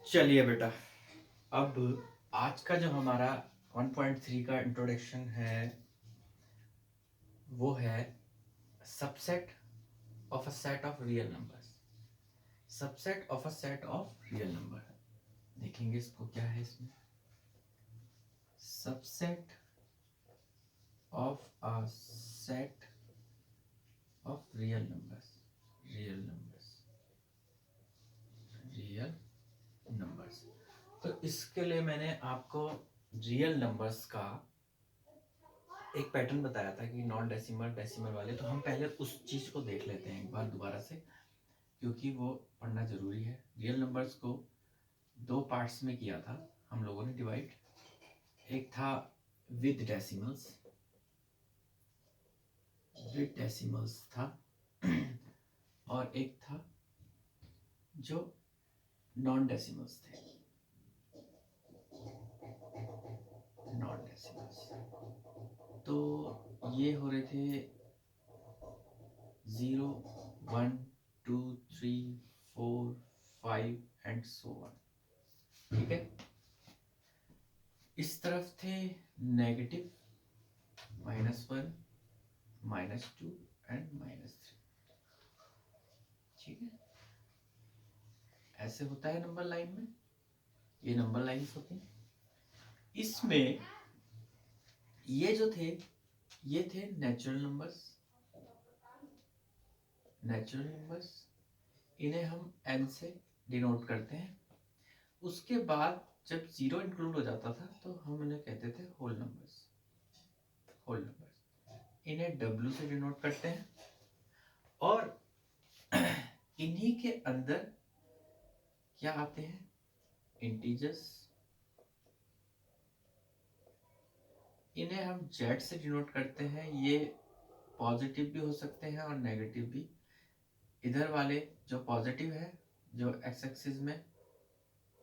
चलिए बेटा, अब आज का जो हमारा 1.3 का इंट्रोडक्शन है वो है subset of a set of real numbers. Subset of a set of real number, देखेंगे इसको क्या है इसमें। Subset of a set of real numbers, real numbers, real numbers. तो इसके लिए मैंने आपको रियल नंबर्स का एक पैटर्न बताया था कि नॉन डेसिमल डेसिमल वाले, तो हम पहले उस चीज को देख लेते हैं एक बार दोबारा से, क्योंकि वो पढ़ना जरूरी है। रियल नंबर्स को दो पार्ट्स में किया था हम लोगों ने डिवाइड। एक था विद डेसिमल्स, विद डेसिमल्स था और एक था जो नॉन डेसिमल्स थे, नॉन डेसिमल्स। तो ये हो रहे थे 0, 1, 2, 3, 4, 5 एंड सो ऑन। ठीक है, इस तरफ थे नेगेटिव -1, -2 एंड -3। ठीक है, ऐसे होता है नंबर लाइन में, ये नंबर लाइन्स होती हैं। इसमें ये जो थे ये थे नेचुरल नंबर्स, नेचुरल नंबर्स, इन्हें हम n से डिनोट करते हैं। उसके बाद जब जीरो इंक्लूड हो जाता था तो हम इन्हें कहते थे होल नंबर्स, होल नंबर्स। इन्हें w से डिनोट करते हैं और इन्हीं के अंदर क्या आते हैं, इंटीजर्स। इन्हें हम z से डिनोट करते हैं। ये पॉजिटिव भी हो सकते हैं और नेगेटिव भी। इधर वाले जो पॉजिटिव है, जो एक्स एक्सिस में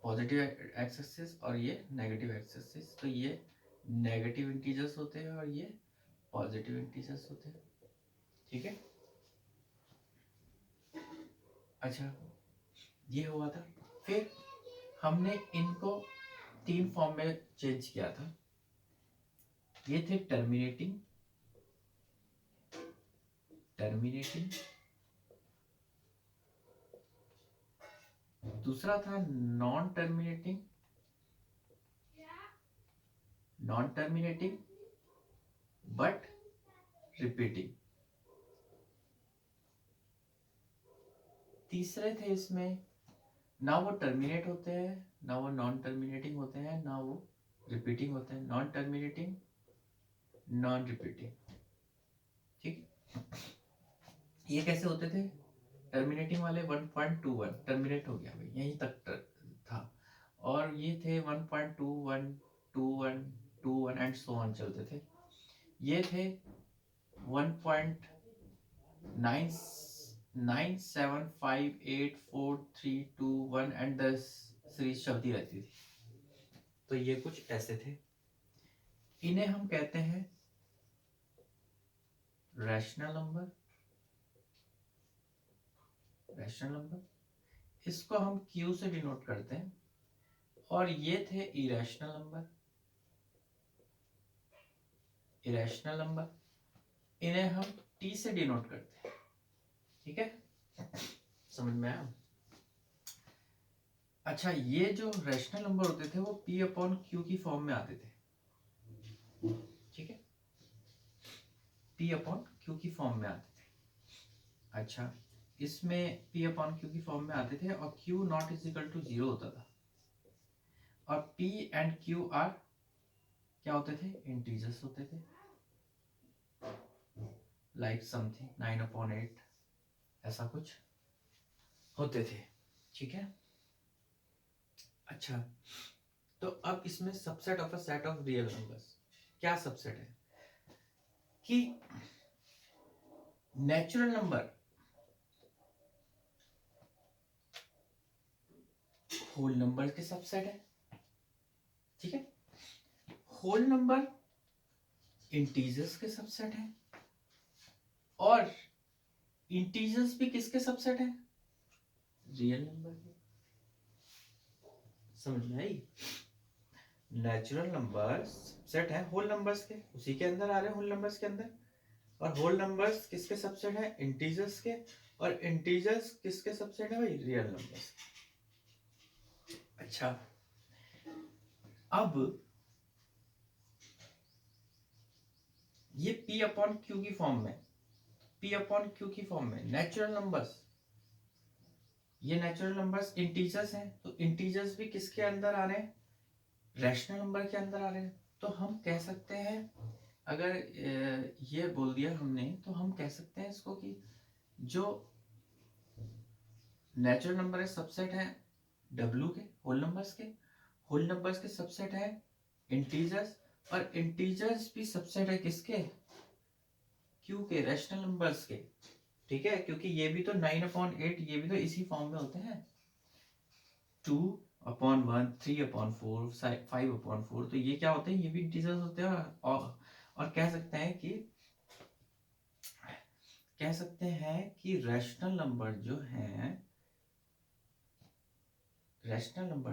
पॉजिटिव एक्स एक्सिस और ये नेगेटिव एक्स एक्सिस, तो ये नेगेटिव इंटीजर्स होते हैं और ये पॉजिटिव इंटीजर्स होते हैं। ठीक है, अच्छा ये हुआ था। फिर हमने इनको तीन फॉर्म में चेंज किया था। ये थे टर्मिनेटिंग, टर्मिनेटिंग, दूसरा था non terminating, non terminating but repeating. तीसरे थे इसमें ना वो टर्मिनेट होते हैं, ना वो नॉन टर्मिनेटिंग होते हैं, ना वो रिपीटिंग होते हैं। Non terminating, non repeating. ठीक, ये कैसे होते थे? टर्मिनेटिंग वाले 1.21 टर्मिनेट हो गया भाई, यहीं तक था। और ये थे 1.21, 21, 21 एंड सो ऑन चलते थे। ये थे 1.97584321 एंड 10 सीरीज चलती रहती थी। तो ये कुछ ऐसे थे। इन्हें हम कहते हैं रैशनल नंबर, रैशनल नंबर। इसको हम Q से डिनोट करते हैं। और ये थे इरेशनल नंबर, इरेशनल नंबर, इन्हें हम T से डिनोट करते हैं। ठीक है, समझ में आया? अच्छा, ये जो रैशनल नंबर होते थे वो P अपॉन Q की फॉर्म में आते थे। ठीक है, P अपॉन Q की फॉर्म में आते थे। अच्छा, इसमें P अपॉन Q की फॉर्म में आते थे और Q not is equal to 0 होता था। और P एंड Q आर क्या होते थे? इंटीजर्स होते थे, लाइक समथिंग 9/8 ऐसा कुछ होते थे। ठीक है, अच्छा तो अब इसमें subset of a set of real numbers, क्या सबसेट है कि नेचुरल नंबर होल नंबर के सबसेट है। ठीक है, होल नंबर इंटीजर्स के सबसेट है और इंटीजर्स भी किसके सबसेट है? रियल नंबर के। समझ में आई? नेचुरल नंबर्स सबसेट है होल नंबर्स के, उसी के अंदर आ रहे हैं होल नंबर्स के अंदर। और होल नंबर्स किसके सबसेट है? इंटीजर्स के। और इंटीजर्स किसके सबसेट है भाई? Real numbers. अच्छा, अब ये P अपॉन Q की फॉर्म में, P अपॉन Q की फॉर्म में नेचुरल नंबर्स, ये नेचुरल नंबर्स इंटीजर्स हैं, तो इंटीजर्स भी किसके अंदर आ रहे हैं? रैशनल नंबर के अंदर आ रहे हैं। तो हम कह सकते हैं, अगर ये बोल दिया हमने, तो हम कह सकते हैं इसको कि जो नेचुरल नंबर है सबसेट है W के, होल नंबर्स के। होल नंबर्स के सबसेट है इंटीजर्स, और इंटीजर्स भी सबसेट है किसके? Q के, रैशनल नंबर्स के। ठीक है, क्योंकि ये भी तो 9/8, ये भी तो इसी फॉर्म में होते हैं। 2/1, 3/4, 5/4, तो ये क्या होते हैं? ये भी इंटीजर्स होते हैं। और कह सकते हैं कि रैशनल नंबर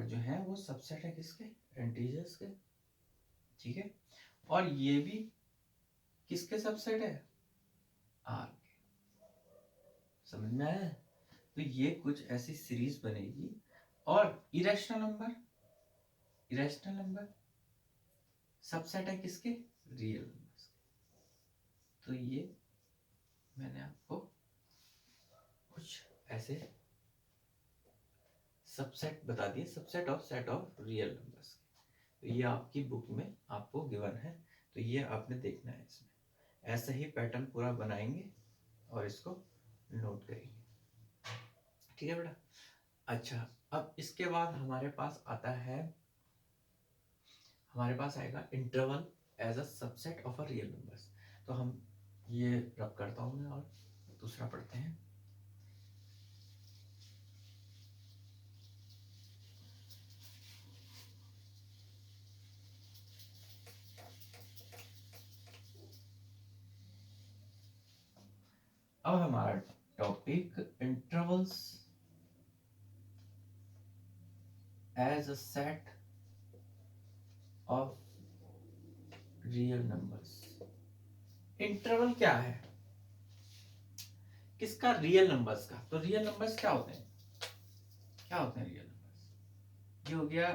जो है वो सबसेट है किसके? इंटीजर्स के। ठीक है, और ये भी किसके सबसेट है? आर के। समझ में आया? तो ये कुछ ऐसी सीरीज बनेगी। और इरेशनल नंबर सबसेट है किसके? रियल नंबर्स के। तो ये मैंने आपको कुछ ऐसे सबसेट बता दिए, subset of set of real numbers के। तो ये आपकी बुक में आपको गिवन है, तो ये आपने देखना है। इसमें ऐसा ही पैटर्न पूरा बनाएंगे और इसको नोट करेंगे। ठीक है बेटा? अच्छा, अब इसके बाद हमारे पास आएगा interval as a subset of a real numbers. तो हम ये रब करता हूँ मैं, और दूसरा पढ़ते हैं। अब हमारा topic intervals as a set of real numbers. Interval क्या है? किसका? रियल नंबर्स का। तो रियल नंबर्स क्या होते हैं? Real numbers? ये हो गया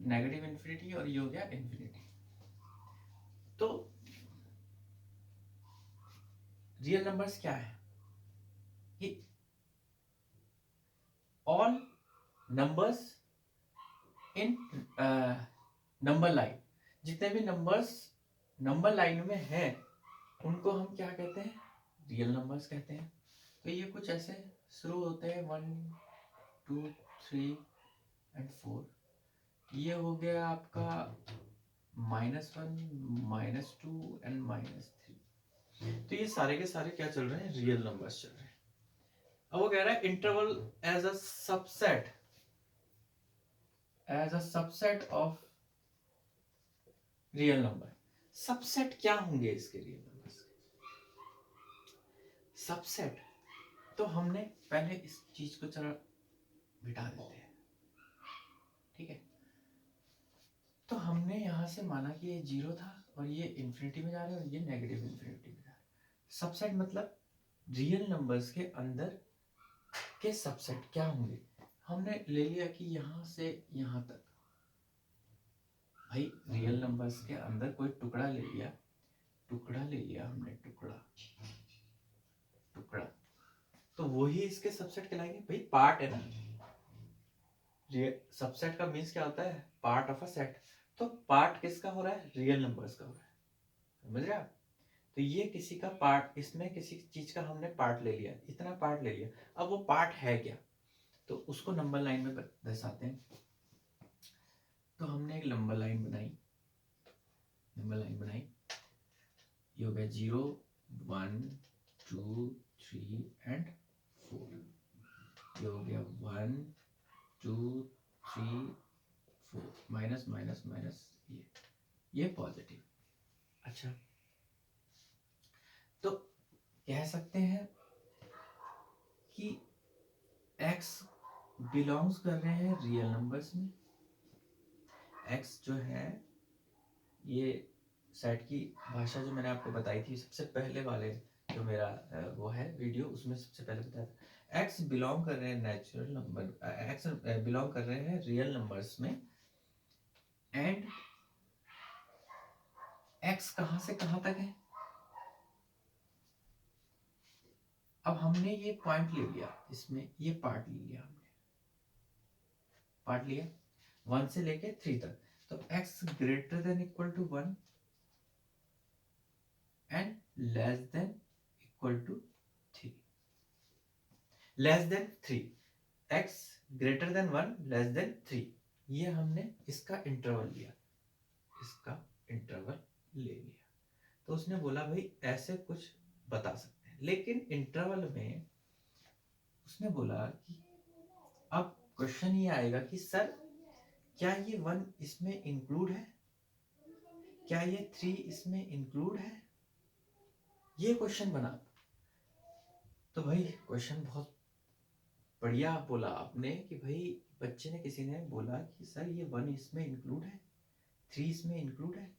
नेगेटिव इन्फिनिटी, और ये हो गया इन्फिनिटी। तो रियल नंबर्स क्या है? कि all numbers in number line, जितने भी नंबर्स नंबर लाइन में हैं उनको हम क्या कहते हैं? रियल नंबर्स कहते हैं। तो ये कुछ ऐसे शुरू होते हैं 1, 2, 3 एंड 4। ये हो गया आपका -1, -2 एंड -3। तो ये सारे के सारे क्या चल रहे हैं? रियल नंबर्स चल रहे हैं। अब वो कह रहा है interval as a subset of real number. Subset क्या होंगे इसके? Real numbers subset. तो हमने पहले इस चीज को जरा बिठा देते हैं। ठीक है, तो हमने यहां से माना कि ये 0 था, और ये इंफिनिटी में जा रहा है, और ये नेगेटिव इंफिनिटी में जा रहा है। सबसेट मतलब रियल नंबर्स के अंदर के सबसेट क्या होंगे? हमने ले लिया कि यहां से यहां तक, भाई रियल नंबर्स के अंदर कोई टुकड़ा ले लिया हमने, टुकड़ा, तो वही इसके सबसेट कहलाएंगे। भाई पार्ट है ना, सबसेट का मीन्स क्या होता है? Part of a set. तो पार्ट किसका हो रहा है? रियल नंबर्स का हो रहा है। समझ रहे आप? तो ये किसी का पार्ट, इसमें किसी चीज का हमने पार्ट ले लिया, इतना पार्ट ले लिया। अब वो पार्ट है क्या? तो उसको नंबर लाइन में दर्शाते हैं। तो हमने एक नंबर लाइन बनाई, ये हो गया 0, 1, 2, 3 एंड 4। ये हो गया 1, 2, 3, 4, माइनस माइनस माइनस, ये पॉजिटिव। अच्छा, तो कह सकते हैं कि x बिलोंग्स कर रहे हैं रियल नंबर्स में, एक्स जो है, ये सेट की भाषा जो मैंने आपको बताई थी सबसे पहले वाले जो मेरा वो है वीडियो, उसमें सबसे पहले बताया था। एक्स बिलोंग कर रहे हैं नेचुरल नंबर, एक्स बिलोंग कर रहे हैं रियल नंबर्स में, एंड एक्स कहां से कहां तक है। अब हमने ये पॉइंट ले लिया, इसमें ये पार्ट ले लिया, हमने पार्ट लिया 1 से लेके 3 तक। तो x greater than equal to 1 and less than equal to 3, less than 3, x greater than 1 less than 3, ये हमने इसका इंटरवल लिया, इसका इंटरवल ले लिया। तो उसने बोला भाई ऐसे कुछ बता सकते हैं, लेकिन इंटरवल में उसने बोला कि अब क्वेश्चन ये आएगा कि सर क्या ये 1 इसमें इंक्लूड है, क्या ये 3 इसमें इंक्लूड है, ये क्वेश्चन बना। तो भाई क्वेश्चन बहुत बढ़िया बोला आपने कि भाई बच्चे ने, किसी ने बोला कि सर ये 1 इसमें इंक्लूड है, 3 इसमें इंक्लूड है।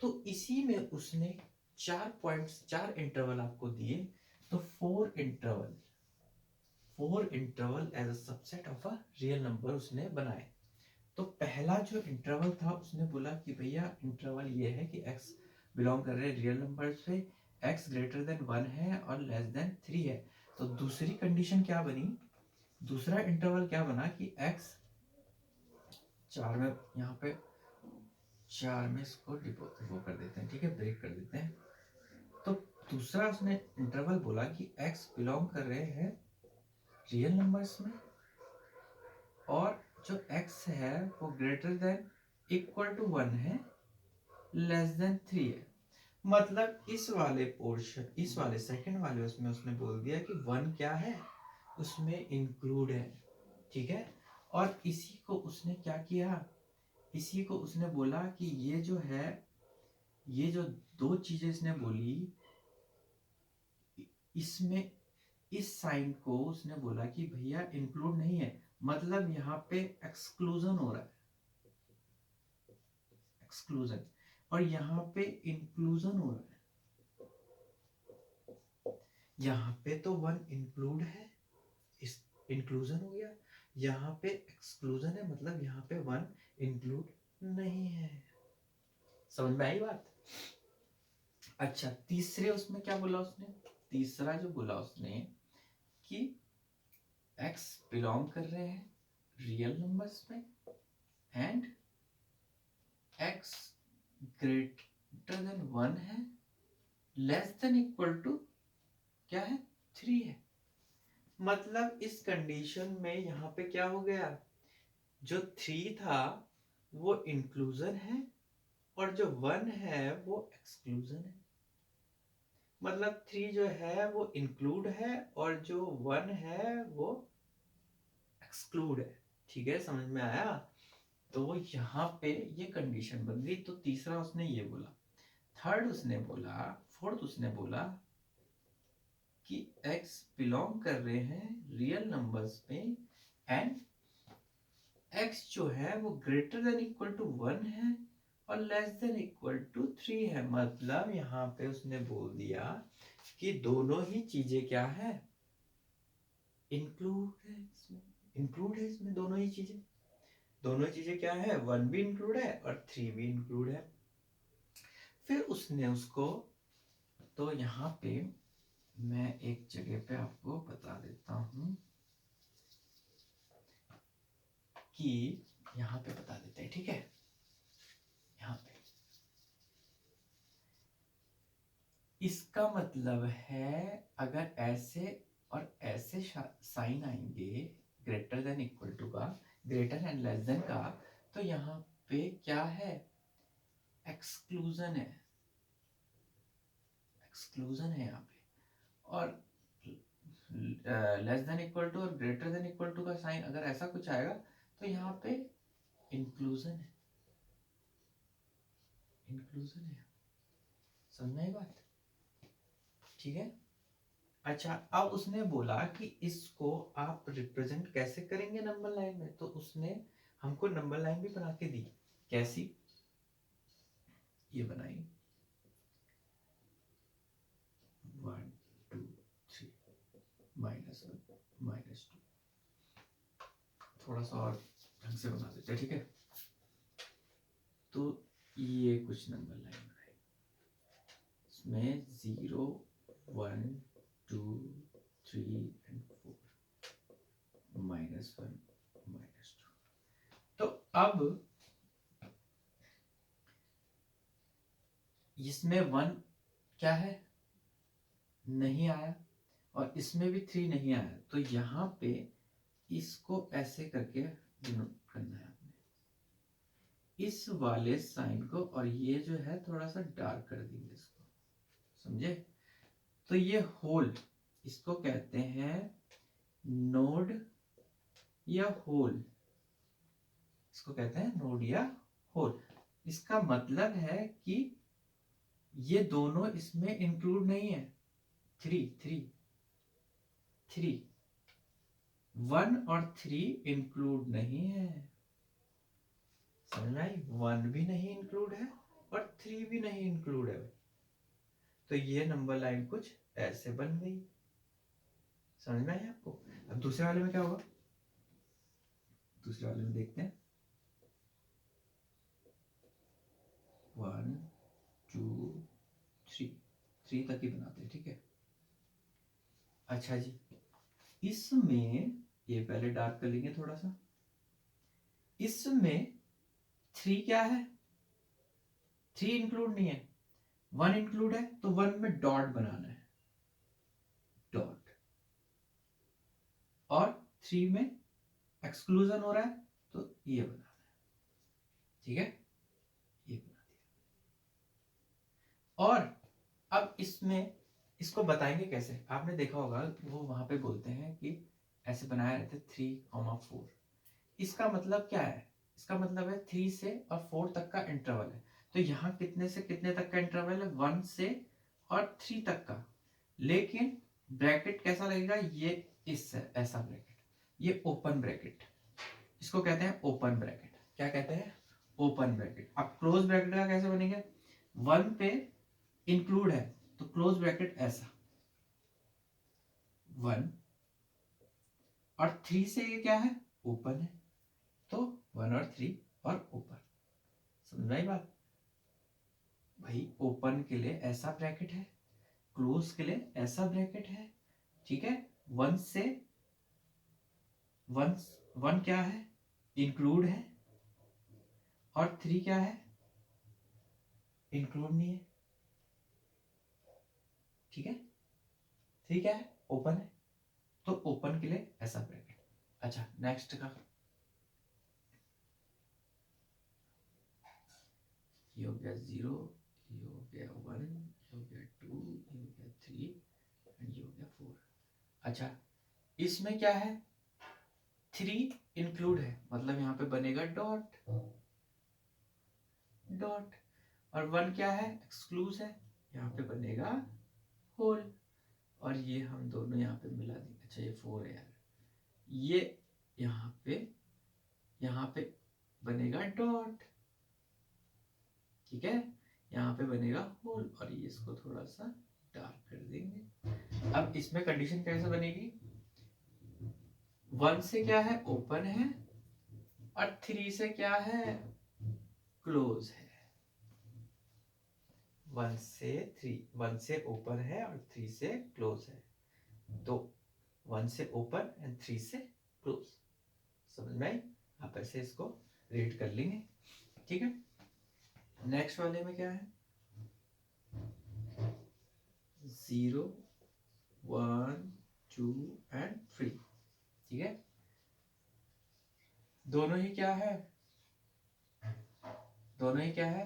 तो इसी में उसने 4 पॉइंट्स, 4 इंटरवल आपको दिए। तो 4 interval as a subset of a real number उसने बनाए। तो पहला जो इंटरवल था उसने बोला कि भैया इंटरवल ये है कि x बिलोंग कर रहे हैं रियल नंबर से, x ग्रेटर देन 1 है और लेस देन 3 है। तो दूसरी कंडीशन क्या बनी, दूसरा इंटरवल क्या बना कि x 4 में, यहाँ पे 4 में इसको वो कर देते हैं, ठीक है, ब्रेक कर देते हैं। तो दूसरा उसने इंटरवल बोला कि x बिलोंग कर रहे हैं रियल नंबर्स में, और जो x है वो ग्रेटर देन इक्वल टू 1 है, लेस देन 3 है। मतलब इस वाले पोर्शन, इस वाले सेकंड वाले उसमें उसने बोल दिया कि 1 क्या है, उसमें इंक्लूड है, ठीक है। और इसी को उसने क्या किया, इसी को उसने बोला कि ये जो है, ये जो 2 चीजें इसने बोली, इसमें इस साइन को उसने बोला कि भैया इंक्लूड नहीं है, मतलब यहाँ पे एक्सक्लूजन हो रहा है, एक्सक्लूजन, और यहाँ पे इंक्लूजन हो रहा है। यहाँ पे तो 1 इंक्लूड है, इस इंक्लूजन हो गया, यहाँ पे एक्सक्लूजन है, मतलब यहाँ पे 1 इंक्लूड नहीं है। समझ में आई बात। अच्छा, तीसरे उसमें क्या बोला उसने, तीसरा जो बोला उसने कि x बिलोंग कर रहे हैं रियल नंबर्स में, एंड x ग्रेटर देन 1 है, लेस देन इक्वल टू क्या है, 3 है। मतलब इस कंडीशन में यहाँ पे क्या हो गया, जो 3 था वो इंक्लूजन है, और जो 1 है वो एक्सक्लूजन है। मतलब 3 जो है वो इंक्लूड है, और जो 1 है वो एक्सक्लूड है, ठीक है, समझ में आया। तो यहाँ पे ये कंडीशन बन गई। तो तीसरा उसने ये बोला, थर्ड उसने बोला, फोर्थ उसने बोला कि x बिलोंग कर रहे हैं रियल नंबर्स में, एंड x जो है वो ग्रेटर देन इक्वल टू 1 है और लेस देन इक्वल टू 3 है। मतलब यहाँ पे उसने बोल दिया कि दोनों ही चीजें क्या है, इंक्लूड है इसमें, इंक्लूड है इसमें दोनों ही चीजें। दोनों चीजें क्या है, 1 भी इंक्लूड है और 3 भी इंक्लूड है। फिर उसने उसको, तो यहाँ पे मैं एक जगह पे आपको बता देता हूं कि, यहाँ पे बता देते हैं, ठीक है। यहाँ पे इसका मतलब है अगर ऐसे और ऐसे साइन आएंगे, ग्रेटर देन इक्वल टू का, ग्रेटर एंड लेस देन का, तो यहाँ पे क्या है, एक्सक्लूजन है, एक्सक्लूजन है यहाँ पे। और लेस देन इक्वल टू और ग्रेटर देन इक्वल टू का साइन अगर ऐसा कुछ आएगा तो यहाँ पे इंक्लूजन है, इंक्लूजन है। समझ में बात, ठीक है। अच्छा, अब उसने बोला कि इसको आप रिप्रेजेंट कैसे करेंगे नंबर लाइन में, तो उसने हमको नंबर लाइन भी बना के दी, कैसी, ये बनाई 1 2 3 -1 -2, थोड़ा सा और ढंग से बना देते हैं, ठीक है। तो ये कुछ नंबर लाइन बनाई, इसमें 0 1 2 3 एंड 4, -1 -2। तो अब इसमें 1 क्या है, नहीं आया, और इसमें भी 3 नहीं आया, तो यहाँ पे इसको ऐसे करके डिनोट करना है आपने, इस वाले साइन को, और ये जो है थोड़ा सा डार्क कर देंगे इसको, समझे। तो ये होल, इसको कहते हैं नोड या होल, इसको कहते हैं नोड या होल। इसका मतलब है कि ये दोनों इसमें इंक्लूड नहीं है, 1 और 3 इंक्लूड नहीं है, समझ में आई। 1 भी नहीं इंक्लूड है और 3 भी नहीं इंक्लूड है, तो ये नंबर लाइन कुछ ऐसे बन गई, समझ में आई आपको। अब दूसरे वाले में क्या होगा, दूसरे वाले में देखते हैं, 1 2 3 तक ही बनाते हैं, ठीक है। अच्छा जी, इसमें ये पहले डार्क कर लेंगे थोड़ा सा, इसमें 3 क्या है, 3 इंक्लूड नहीं है, 1 इंक्लूड है, तो 1 में डॉट बनाना है, डॉट, और 3 में एक्सक्लूजन हो रहा है, तो ये बनाना है, ठीक है, ये बना दिया। और अब इसमें इसको बताएंगे कैसे, आपने देखा होगा वो वहां पे बोलते हैं कि ऐसे बनाया रहता है 3,4, इसका मतलब क्या है, इसका मतलब है 3 से और 4 तक का इंटरवल है, तो यहाँ कितने से कितने तक का इंटरवल है, 1 से और 3 तक का, लेकिन ब्रैकेट कैसा लगेगा, ये इस ऐसा ब्रैकेट, ये ओपन ब्रैकेट, इसको कहते हैं ओपन ब्रैकेट, क्या कहते हैं, ओपन ब्रैकेट। अब क्लोज ब्रैकेट का कैसे बनेगा, 1 पे इंक्लूड है, तो क्लोज ब्रैकेट ऐसा 1, और 3 से ये क्या है, ओपन है, तो 1 और 3 और ओपन, समझ में आई बात। भाई ओपन के लिए ऐसा ब्रैकेट है, क्लोज के लिए ऐसा ब्रैकेट है, ठीक है। 1 से 1 क्या है, इंक्लूड है, और 3 क्या है, इंक्लूड नहीं है, ठीक है। 3 क्या है, ओपन है, तो ओपन के लिए ऐसा ब्रैकेट। अच्छा नेक्स्ट का, ये हो गया 0, ये हो गया 1, ये हो गया 2, ये हो गया 3 एंड ये हो गया 4। अच्छा इसमें क्या है, 3 इंक्लूड है, मतलब यहाँ पे बनेगा डॉट, डॉट, और 1 क्या है, एक्सक्लूज है, यहाँ पे बनेगा होल, और ये हम दोनों यहाँ पे मिला देंगे। अच्छा ये 4 है यार, ये यहाँ पे बनेगा डॉट, ठीक है, यहाँ पे बनेगा होल, और ये इसको थोड़ा सा डार्क कर देंगे। अब इसमें कंडीशन कैसे बनेगी, 1 से क्या है, ओपन है, और 3 से क्या है, क्लोज है। 1 से 3, 1 से ओपन है और 3 से क्लोज है, तो 1 से ओपन एंड 3 से क्लोज, समझ में आई। आप ऐसे इसको रीड कर लेंगे, ठीक है। नेक्स्ट वाले में क्या है, 0 1 2 एंड 3, ठीक है। दोनों ही क्या है, दोनों ही क्या है,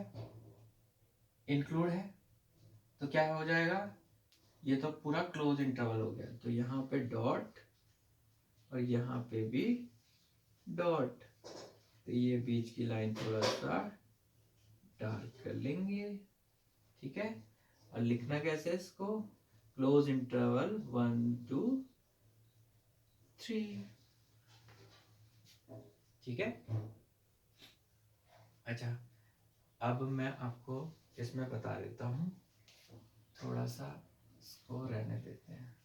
इंक्लूड है, तो क्या हो जाएगा, ये तो पूरा क्लोज इंटरवल हो गया, तो यहाँ पे डॉट और यहाँ पे भी डॉट, तो ये बीच की लाइन थोड़ा सा डार्क कर लेंगे, ठीक है। और लिखना कैसे इसको, क्लोज इंटरवल 1 2 3, ठीक है। अच्छा, अब मैं आपको इसमें बता देता हूँ, थोड़ा सा इसको रहने देते हैं।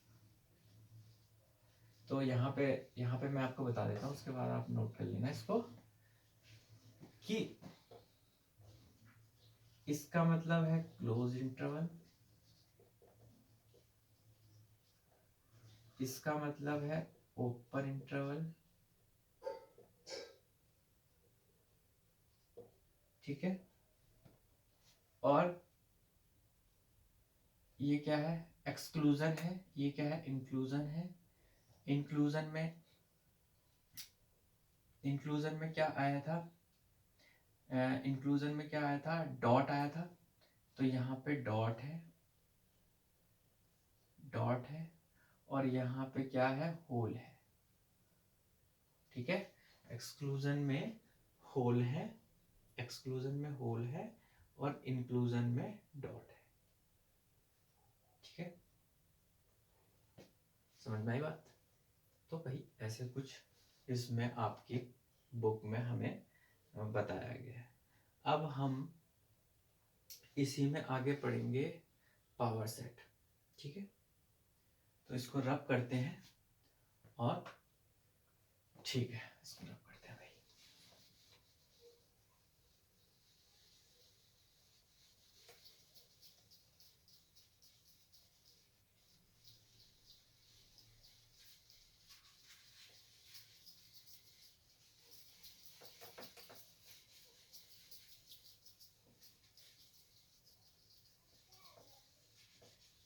तो यहाँ पे मैं आपको बता देता हूँ, उसके बाद आप नोट कर लेना इसको, कि इसका मतलब है क्लोज इंटरवल, इसका मतलब है ओपन इंटरवल, ठीक है। और ये क्या है, एक्सक्लूजन है, ये क्या है, इंक्लूजन है। इंक्लूजन में क्या आया था, इंक्लूजन में क्या आया था, डॉट आया था। तो यहाँ पे डॉट है, और यहाँ पे क्या है, होल है, ठीक है। एक्सक्लूजन में होल है, और इंक्लूजन में डॉट है, ठीक है। समझ में आई बात? तो भाई ऐसे कुछ इसमें आपकी बुक में हमें बताया गया है। अब हम इसी में आगे पढ़ेंगे पावर सेट, ठीक है। तो इसको रब करते हैं, और ठीक है, इसको रब करते हैं भाई।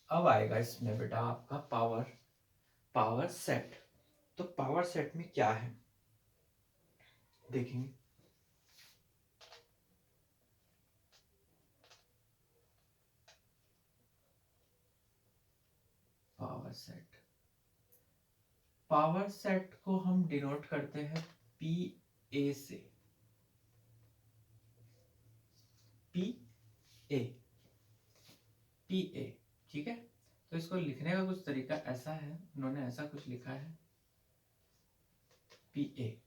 अब आएगा इसमें बेटा आपका पावर सेट। तो पावर सेट में क्या है देखेंगे। पावर सेट को हम डिनोट करते हैं पी ए से, पी ए, ठीक है। तो इसको लिखने का कुछ तरीका ऐसा है, उन्होंने ऐसा कुछ लिखा है, पी ए,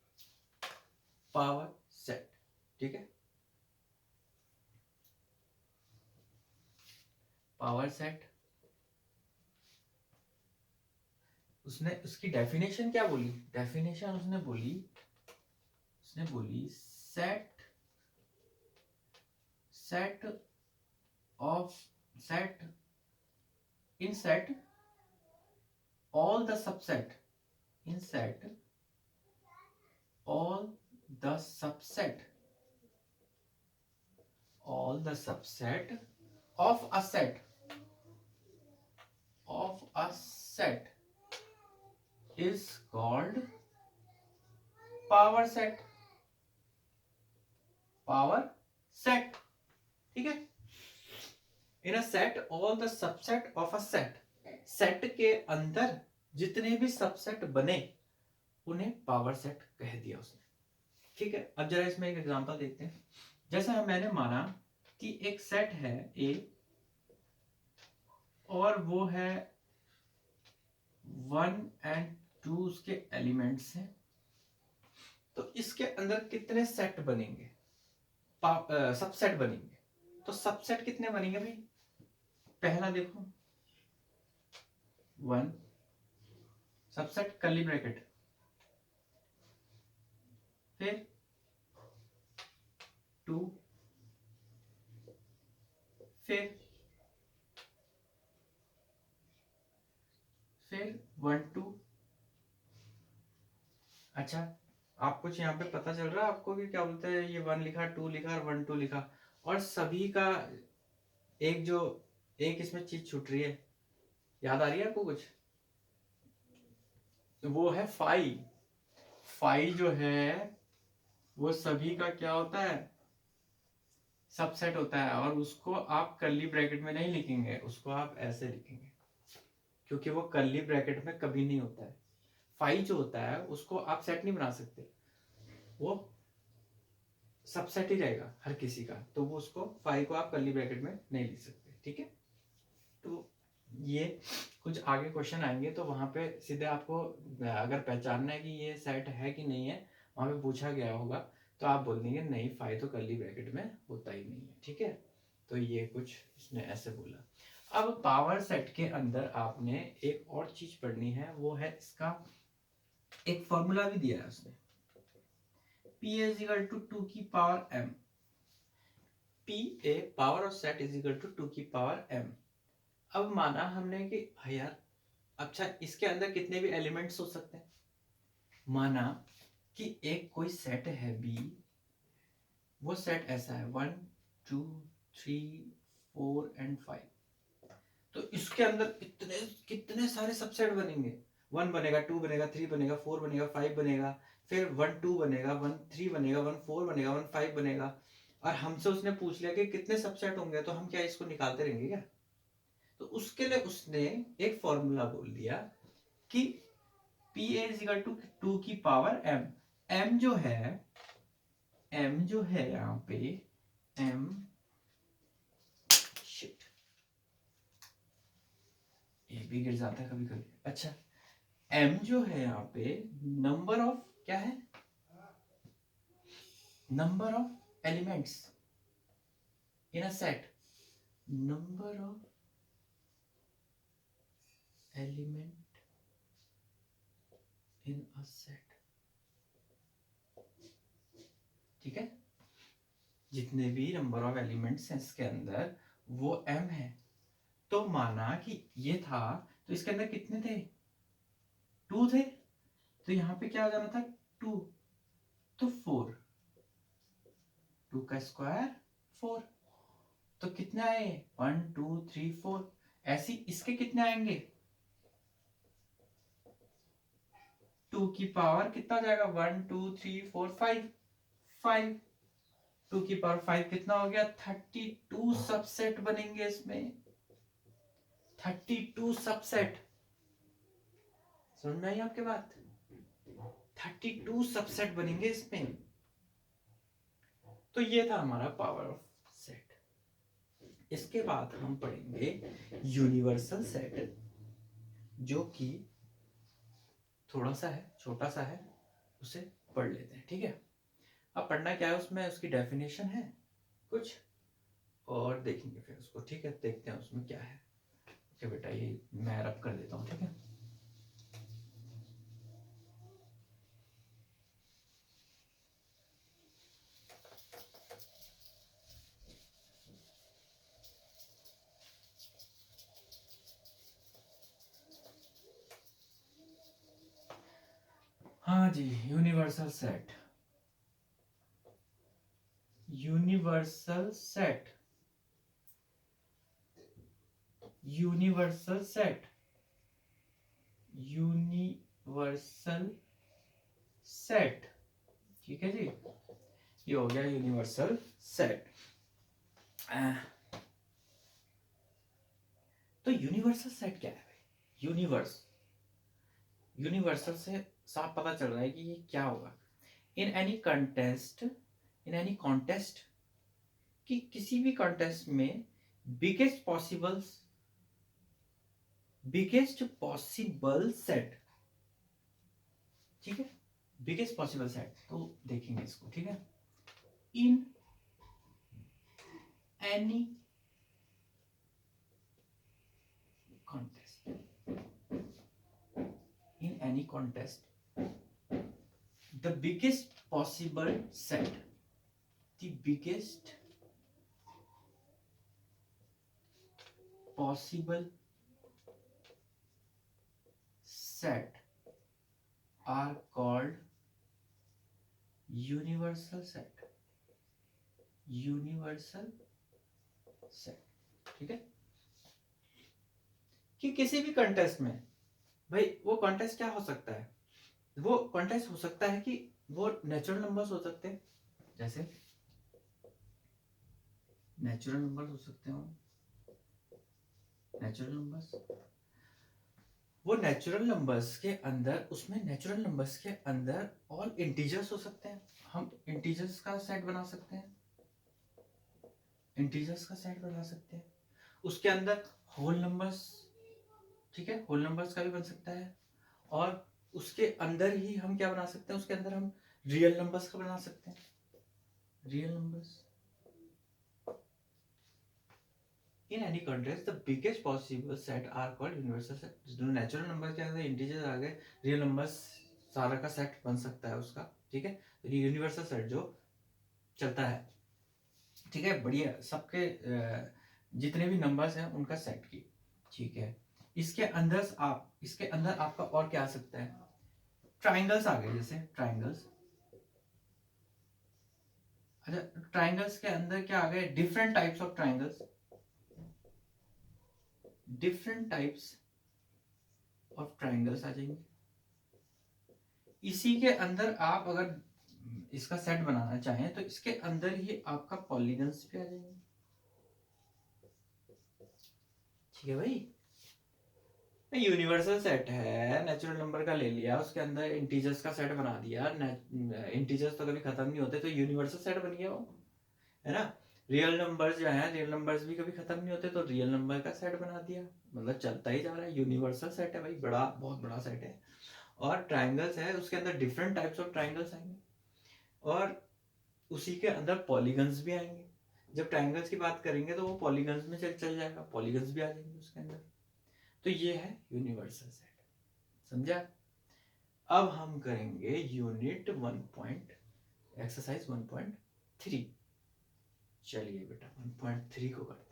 पावर सेट, ठीक है। पावर सेट, उसने उसकी डेफिनेशन क्या बोली, डेफिनेशन उसने बोली set of set in set all the subset in set all the subset of a set is called power set, ठीक है। in a set all the subset of a set के अंदर जितने भी सबसेट बने उन्हें पावर सेट कह दिया उसने, ठीक है। अब जरा इसमें एक एग्जांपल देखते हैं। जैसा मैंने माना कि एक सेट है ए, और वो है 1 and 2 उसके एलिमेंट्स हैं। तो इसके अंदर कितने सेट बनेंगे, सबसेट बनेंगे। तो सबसेट कितने बनेंगे भाई, पहला देखो 1 सबसेट कर्ली ब्रैकेट, फिर 2, फिर 1 2। अच्छा, आप कुछ यहाँ पे पता चल रहा है आपको कि क्या बोलते हैं, ये 1 लिखा, 2 लिखा और 1 2 लिखा, और सभी का एक इसमें चीज छूट रही है, याद आ रही है आपको कुछ, वो है फाई जो है वो सभी का क्या होता है, सबसेट होता है। और उसको आप कर्ली ब्रैकेट में नहीं लिखेंगे, उसको आप ऐसे लिखेंगे, क्योंकि वो कर्ली ब्रैकेट में कभी नहीं होता है। फाई जो होता है उसको आप सेट नहीं बना सकते, वो सबसेट ही रहेगा हर किसी का, तो वो उसको फाई को आप कर्ली ब्रैकेट में नहीं लिख सकते, ठीक है। तो ये कुछ आगे क्वेश्चन आएंगे तो वहां पे सीधे आपको अगर पहचानना है कि ये सेट है कि नहीं है, वहां पे पूछा गया होगा तो आप बोल देंगे नहीं, फाइव तो कर्ली ब्रैकेट में होता ही नहीं है, ठीक है। तो ये कुछ इसने ऐसे बोला। अब पावर सेट के अंदर आपने एक और चीज पढ़नी है, वो है इसका एक फॉर्मूला भी दिया है उसने, P is equal to 2 की power m, P a power of set is equal to 2 की पावर m। अब माना हमने कि भाई यार, अच्छा इसके अंदर कितने भी एलिमेंट्स हो सकते हैं। माना कि एक कोई सेट है B, वो सेट ऐसा है 1 2 3 4 एंड 5। तो इसके अंदर कितने कितने सारे सबसेट बनेंगे, 1 बनेगा, 2 बनेगा, 3 बनेगा, 4 बनेगा, 5 बनेगा, फिर 1 2 बनेगा, 1 3 बनेगा, 1 4 बनेगा, 1 5 बनेगा। और हमसे उसने पूछ लिया कि कितने सबसेट होंगे, तो हम क्या इसको निकालते रहेंगे क्या। तो उसके लिए उसने एक फॉर्मूला बोल दिया कि P इज इक्वल टू 2 की पावर m। m जो है यहाँ पे m, शिट ये भी गिर जाता है कभी कभी। अच्छा m जो है यहाँ पे नंबर ऑफ क्या है, number of elements in a set, number of element in a set, ठीक है। जितने भी नंबर ऑफ एलिमेंट्स हैं इसके अंदर वो m है। तो माना कि ये था, तो इसके अंदर कितने थे, 2 थे। तो यहाँ पे क्या हो जाना था 2, तो 4, 2 का स्क्वायर 4। तो कितने आए 1 2 3 4। ऐसी इसके कितने आएंगे, 2 की पावर कितना हो जाएगा 1 2 3 4 5, 5 2 की पावर 5 कितना हो गया 32 सबसेट बनेंगे इसमें, 32 सबसेट। सुन रही है आपके बात, 32 सबसेट बनेंगे इसमें। तो ये था हमारा पावर ऑफ सेट। इसके बाद हम पढ़ेंगे यूनिवर्सल सेट, जो कि थोड़ा सा है, छोटा सा है, उसे पढ़ लेते हैं, ठीक है। अब पढ़ना क्या है उसमें, उसकी डेफिनेशन है कुछ और देखेंगे फिर उसको, ठीक है। देखते हैं उसमें क्या है। ओके बेटा, ये मैं रब कर देता हूँ, ठीक है। हाँ जी, universal set, universal set, universal set, universal set, ठीक है जी। ये हो गया यूनिवर्सल सेट। तो यूनिवर्सल सेट क्या है भाई, यूनिवर्सल से साफ पता चल रहा है कि ये क्या होगा। In any contest, in any contest, कि किसी भी कॉन्टेस्ट में बिगेस्ट पॉसिबल सेट, ठीक है। बिगेस्ट पॉसिबल सेट, तो देखेंगे इसको, ठीक है। In any contest, in any contest the biggest possible set, the biggest possible set are called universal set, universal set, ठीक है। कि किसी भी कंटेस्ट में भाई, वो कंटेस्ट क्या हो सकता है, वो कंटेस्ट हो सकता है कि वो नेचुरल नंबर्स हो सकते हैं, जैसे नेचुरल नंबर्स हो सकते हो, नेचुरल नंबर्स, वो नेचुरल नंबर्स के अंदर, उसमें नेचुरल नंबर्स के अंदर ऑल इंटीजर्स हो सकते हैं। हम इंटीजर्स का सेट बना सकते हैं, इंटीजर्स का सेट बना सकते हैं। उसके अंदर होल नंबर्स, ठीक है, होल नंबर्स का भी बन सकता है। और उसके अंदर ही हम क्या बना सकते हैं, उसके अंदर हम रियल नंबर्स का बना सकते हैं। Real numbers in any context the biggest possible set are called universal set. जो नेचुरल नंबर के अंदर इंटीजर्स आ गए, रियल नंबर्स सारा का सेट बन सकता है उसका, ठीक है। तो ये यूनिवर्सल सेट जो चलता है, ठीक है, बढ़िया, सबके जितने भी नंबर्स हैं उनका सेट की, ठीक है। इसके अंदर आपका और क्या आ सकता है, ट्राइंगल्स आ गए, जैसे ट्राइंगल्स। अच्छा, ट्राइंगल्स के अंदर क्या आ गए, different types of triangles, different types of triangles आ जाएंगे। इसी के अंदर आप अगर इसका सेट बनाना चाहें तो इसके अंदर ही आपका पॉलीगन्स भी आ जाएंगे, ठीक है भाई। यूनिवर्सल सेट है, नेचुरल नंबर का ले लिया, उसके अंदर इंटीजर्स का सेट बना दिया, इंटीजर्स तो कभी खत्म नहीं होते, तो यूनिवर्सल सेट बन गया वो, है ना। रियल नंबर्स जो है, रियल नंबर्स भी कभी खत्म नहीं होते, तो रियल नंबर का सेट बना दिया, मतलब चलता ही जा रहा है, यूनिवर्सल सेट है भाई, बड़ा, बहुत बड़ा सेट है। और ट्राइंगल्स है, उसके अंदर डिफरेंट टाइप्स ऑफ ट्राइंगल्स आएंगे, और उसी के अंदर पॉलीगन्स भी आएंगे। जब ट्राइंगल्स की बात करेंगे तो वो पॉलीगन्स में चल जाएगा, पॉलीगन्स भी आ जाएंगे उसके अंदर। तो ये है यूनिवर्सल सेट, समझा। अब हम करेंगे यूनिट 1 एक्सरसाइज 1.3। चलिए बेटा 1.3 को करते हैं।